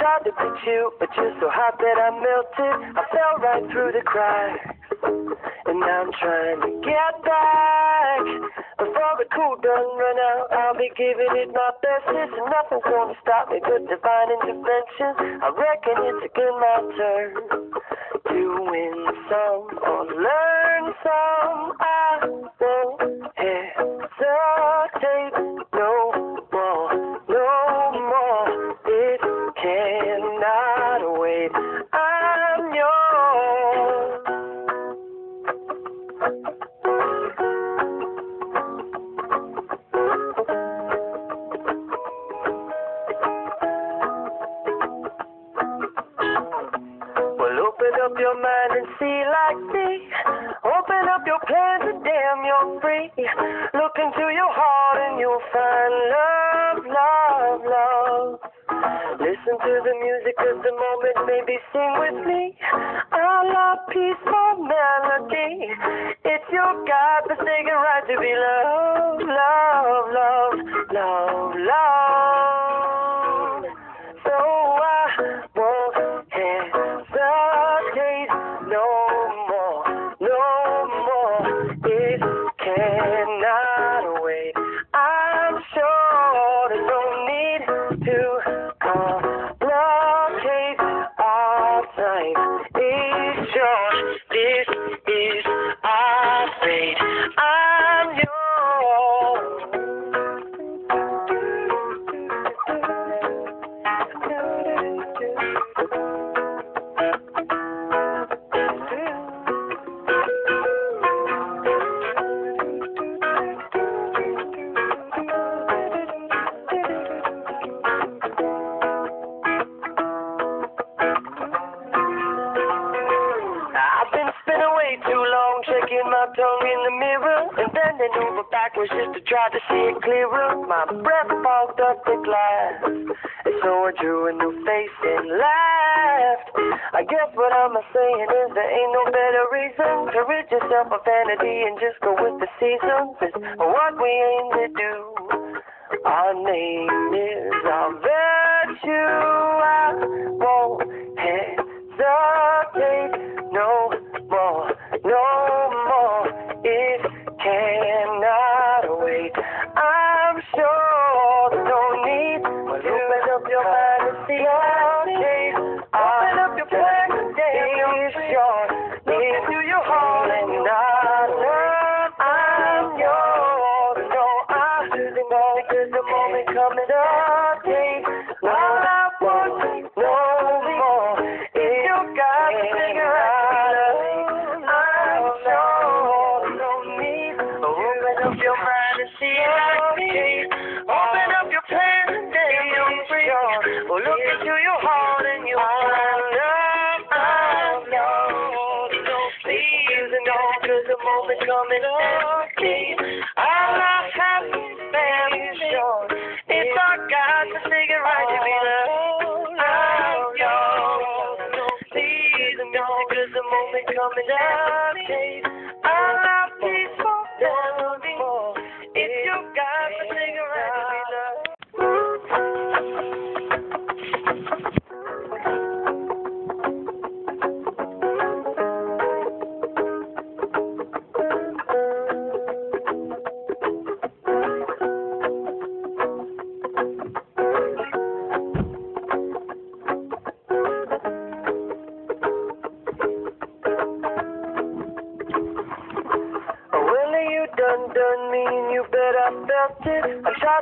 tried to put you, but you're so hot that I melted. I fell right through the cracks, and now I'm trying to get back. Before the cool done run out, I'll be giving it my best. Listen, nothing's gonna stop me but divine intervention. I reckon it's again my turn to win some or learn some. I won't hesitate no more, no more. It cannot wait. I'm yours. Well, open up your mind and see like me. Open up your plans and damn, you're free. Look into your heart and you'll find love, love, love. Listen to the music of the moment, maybe sing with me. I love peaceful melody. It's your God-forsaken right to be loved, love, love, love, love. So I won't hesitate no more, no more. It cannot wait. I'm sure there's no need to complicate our time. It's short. This is our fate. I'm yours. Checking my tongue in the mirror and bending over backwards just to try to see it clearer. My breath fogged up the glass, and so I drew a new face and laughed. I guess what I'm saying is there ain't no better reason to rid yourself of vanity and just go with the seasons. It's what we aim to do. Our name is our virtue. I won't hesitate no more, no more. It cannot wait. I'm sure there's no need to open up your mind and see our case. Open up your plan today. It's short. Into your heart and not love. I'm yours. No, I'm losing all because the moment coming up. All I want, no more. It's your God to figure out. Your mind and see it like me. Open up your plans and then you'll free. Well, look into your heart and you'll find love. I'm yours. So please know, cause the moment coming up. All I have is family short. It's our God to figure right to be loved. I'm yours. So please know, cause the moment coming up. All I peaceful. If you got the cigarette to be loved. Done me and you bet I felt it. I tried